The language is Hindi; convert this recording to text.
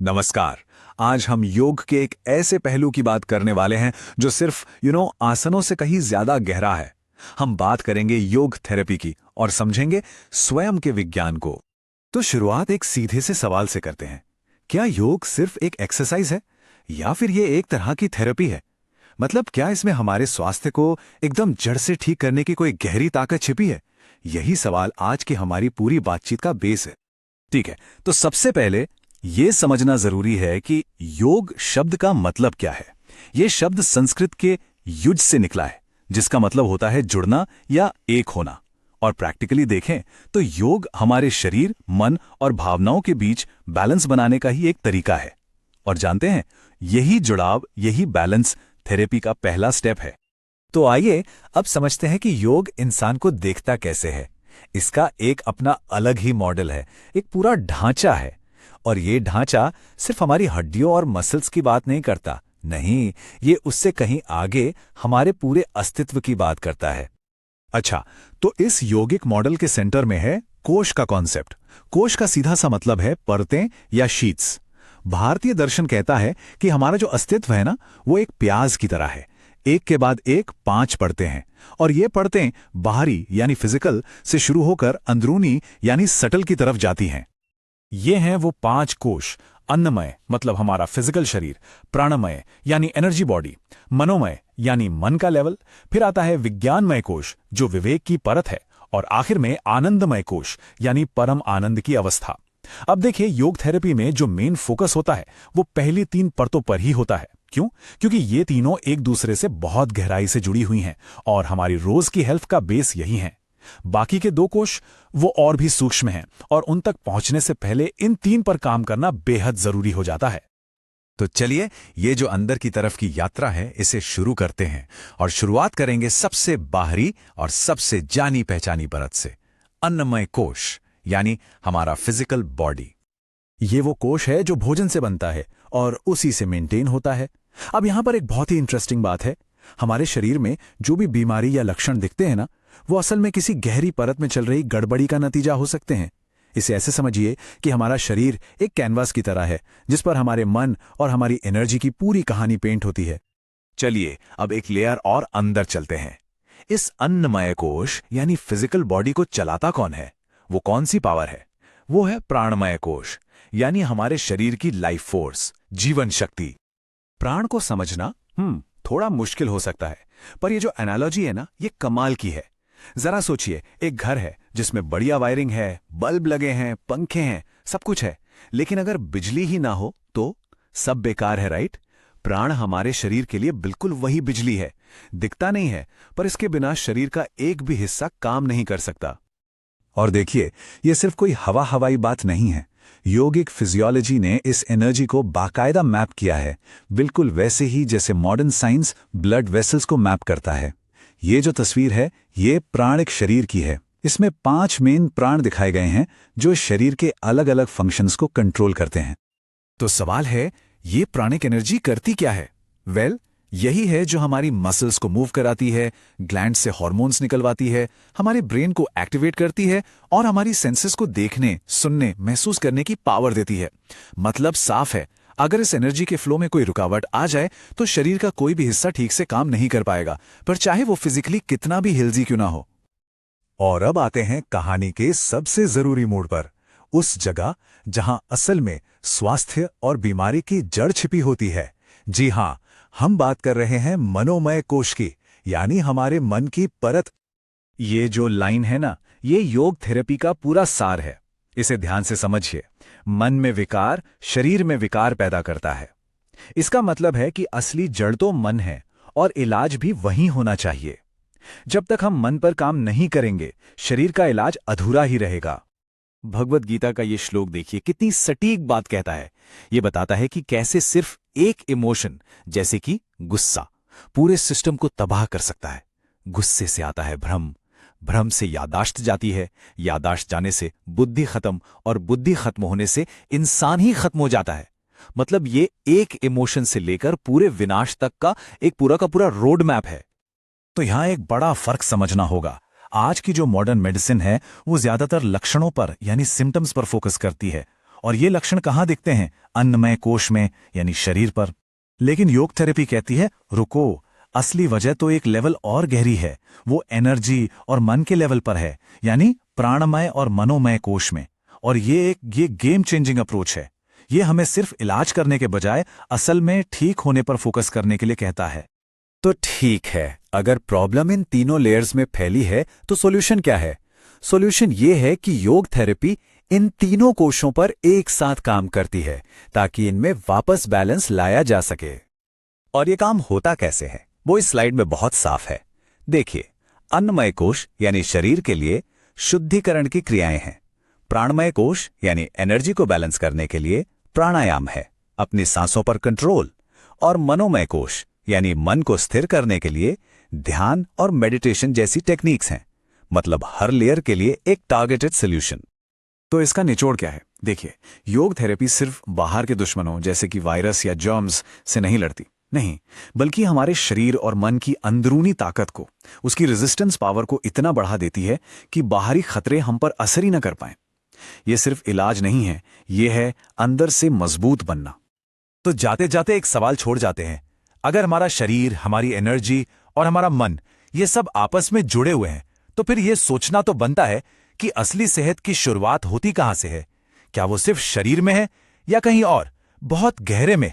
नमस्कार। आज हम योग के एक ऐसे पहलू की बात करने वाले हैं जो सिर्फ आसनों से कहीं ज्यादा गहरा है। हम बात करेंगे योग थेरेपी की और समझेंगे स्वयं के विज्ञान को। तो शुरुआत एक सीधे से सवाल से करते हैं। क्या योग सिर्फ एक एक्सरसाइज है या फिर ये एक तरह की थेरेपी है? मतलब क्या इसमें हमारे स्वास्थ्य को एकदम जड़ से ठीक करने की कोई गहरी ताकत छिपी है? यही सवाल आज की हमारी पूरी बातचीत का बेस है। ठीक है, तो सबसे पहले ये समझना जरूरी है कि योग शब्द का मतलब क्या है। ये शब्द संस्कृत के युज से निकला है, जिसका मतलब होता है जुड़ना या एक होना। और प्रैक्टिकली देखें तो योग हमारे शरीर, मन और भावनाओं के बीच बैलेंस बनाने का ही एक तरीका है। और जानते हैं, यही जुड़ाव, यही बैलेंस थेरेपी का पहला स्टेप है। तो आइए अब समझते हैं कि योग इंसान को देखता कैसे है। इसका एक अपना अलग ही मॉडल है, एक पूरा ढांचा है। और ये ढांचा सिर्फ हमारी हड्डियों और मसल्स की बात नहीं करता, नहीं, ये उससे कहीं आगे हमारे पूरे अस्तित्व की बात करता है। अच्छा, तो इस योगिक मॉडल के सेंटर में है कोश का कॉन्सेप्ट। कोश का सीधा सा मतलब है परतें या शीट्स। भारतीय दर्शन कहता है कि हमारा जो अस्तित्व है ना, वो एक प्याज की तरह है। एक के बाद एक 5 परतें हैं, और ये परतें बाहरी यानी फिजिकल से शुरू होकर अंदरूनी यानी सटल की तरफ जाती हैं। ये हैं वो 5 कोश। अन्नमय मतलब हमारा फिजिकल शरीर, प्राणमय यानी एनर्जी बॉडी, मनोमय यानी मन का लेवल, फिर आता है विज्ञानमय कोश जो विवेक की परत है, और आखिर में आनंदमय कोश यानी परम आनंद की अवस्था। अब देखिए, योग थेरेपी में जो मेन फोकस होता है वो पहली 3 परतों पर ही होता है। क्यों? क्योंकि ये तीनों एक दूसरे से बहुत गहराई से जुड़ी हुई हैं और हमारी रोज की हेल्थ का बेस यही है। बाकी के 2 कोश वो और भी सूक्ष्म हैं, और उन तक पहुंचने से पहले इन 3 पर काम करना बेहद जरूरी हो जाता है। तो चलिए, ये जो अंदर की तरफ की यात्रा है, इसे शुरू करते हैं। और शुरुआत करेंगे सबसे बाहरी और सबसे जानी पहचानी परत से, अन्नमय कोश यानी हमारा फिजिकल बॉडी। ये वो कोश है जो भोजन से बनता है और उसी से मेंटेन होता है। अब यहां पर एक बहुत ही इंटरेस्टिंग बात है। हमारे शरीर में जो भी बीमारी या लक्षण दिखते हैं ना, वो असल में किसी गहरी परत में चल रही गड़बड़ी का नतीजा हो सकते हैं। इसे ऐसे समझिए कि हमारा शरीर एक कैनवास की तरह है, जिस पर हमारे मन और हमारी एनर्जी की पूरी कहानी पेंट होती है। चलिए अब एक लेयर और अंदर चलते हैं। इस अन्नमय कोश यानी फिजिकल बॉडी को चलाता कौन है? वो कौन सी पावर है? वो है प्राणमय कोश यानी हमारे शरीर की लाइफ फोर्स, जीवन शक्ति। प्राण को समझना थोड़ा मुश्किल हो सकता है, पर ये जो एनालॉजी है ना, ये कमाल की है। जरा सोचिए, एक घर है जिसमें बढ़िया वायरिंग है, बल्ब लगे हैं, पंखे हैं, सब कुछ है, लेकिन अगर बिजली ही ना हो तो सब बेकार है, राइट? प्राण हमारे शरीर के लिए बिल्कुल वही बिजली है। दिखता नहीं है, पर इसके बिना शरीर का एक भी हिस्सा काम नहीं कर सकता। और देखिए, ये सिर्फ कोई हवाई बात नहीं है। योगिक फिजियोलॉजी ने इस एनर्जी को बाकायदा मैप किया है, बिल्कुल वैसे ही जैसे मॉडर्न साइंस ब्लड वेसल्स को मैप करता है। ये जो तस्वीर है, ये प्राणिक शरीर की है। इसमें 5 मेन प्राण दिखाए गए हैं जो शरीर के अलग अलग फंक्शंस को कंट्रोल करते हैं। तो सवाल है, ये प्राणिक एनर्जी करती क्या है? यही है जो हमारी मसल्स को मूव कराती है, ग्लैंड से हार्मोन्स निकलवाती है, हमारे ब्रेन को एक्टिवेट करती है और हमारी सेंसेस को देखने, सुनने, महसूस करने की पावर देती है। मतलब साफ है, अगर इस एनर्जी के फ्लो में कोई रुकावट आ जाए तो शरीर का कोई भी हिस्सा ठीक से काम नहीं कर पाएगा, पर चाहे वो फिजिकली कितना भी हिल्जी क्यों ना हो। और अब आते हैं कहानी के सबसे जरूरी मोड़ पर, उस जगह जहां असल में स्वास्थ्य और बीमारी की जड़ छिपी होती है। जी हां, हम बात कर रहे हैं मनोमय कोश की, यानी हमारे मन की परत। ये जो लाइन है ना, ये योग थेरेपी का पूरा सार है। इसे ध्यान से समझिए। मन में विकार शरीर में विकार पैदा करता है। इसका मतलब है कि असली जड़ तो मन है और इलाज भी वहीं होना चाहिए। जब तक हम मन पर काम नहीं करेंगे, शरीर का इलाज अधूरा ही रहेगा। भगवत गीता का ये श्लोक देखिए, कितनी सटीक बात कहता है। ये बताता है कि कैसे सिर्फ एक इमोशन, जैसे कि गुस्सा, पूरे सिस्टम को तबाह कर सकता है। गुस्से से आता है भ्रम, भ्रम से यादाश्त जाती है, यादाश्त जाने से बुद्धि खत्म, और बुद्धि खत्म होने से इंसान ही खत्म हो जाता है। मतलब ये एक इमोशन से लेकर पूरे विनाश तक का एक पूरा का पूरा रोड मैप है। तो यहां एक बड़ा फर्क समझना होगा। आज की जो मॉडर्न मेडिसिन है, वो ज्यादातर लक्षणों पर यानी सिम्टम्स पर फोकस करती है, और ये लक्षण कहाँ दिखते हैं? अन्नमय कोश में, यानी शरीर पर। लेकिन योग थेरेपी कहती है रुको, असली वजह तो एक लेवल और गहरी है। वो एनर्जी और मन के लेवल पर है, यानी प्राणमय और मनोमय कोश में। और ये गेम चेंजिंग अप्रोच है। ये हमें सिर्फ इलाज करने के बजाय असल में ठीक होने पर फोकस करने के लिए कहता है। तो ठीक है, अगर प्रॉब्लम इन तीनों लेयर्स में फैली है तो सॉल्यूशन क्या है? सॉल्यूशन ये है कि योग थेरेपी इन तीनों कोशों पर एक साथ काम करती है ताकि इनमें वापस बैलेंस लाया जा सके। और ये काम होता कैसे है वो इस स्लाइड में बहुत साफ है। देखिए, अन्नमय कोश यानी शरीर के लिए शुद्धिकरण की क्रियाएं हैं। प्राणमय कोश यानी एनर्जी को बैलेंस करने के लिए प्राणायाम है, अपनी सांसों पर कंट्रोल। और मनोमय कोश यानी मन को स्थिर करने के लिए ध्यान और मेडिटेशन जैसी टेक्निक्स हैं। मतलब हर लेयर के लिए एक टारगेटेड सॉल्यूशन। तो इसका निचोड़ क्या है? देखिए, योग थेरेपी सिर्फ बाहर के दुश्मनों जैसे कि वायरस या जर्म्स से नहीं लड़ती, नहीं, बल्कि हमारे शरीर और मन की अंदरूनी ताकत को, उसकी रेजिस्टेंस पावर को इतना बढ़ा देती है कि बाहरी खतरे हम पर असर ही न कर पाएं। यह सिर्फ इलाज नहीं है, यह है अंदर से मजबूत बनना। तो जाते जाते एक सवाल छोड़ जाते हैं। अगर हमारा शरीर, हमारी एनर्जी और हमारा मन ये सब आपस में जुड़े हुए हैं, तो फिर यह सोचना तो बनता है कि असली सेहत की शुरुआत होती कहां से है? क्या वो सिर्फ शरीर में है या कहीं और बहुत गहरे में?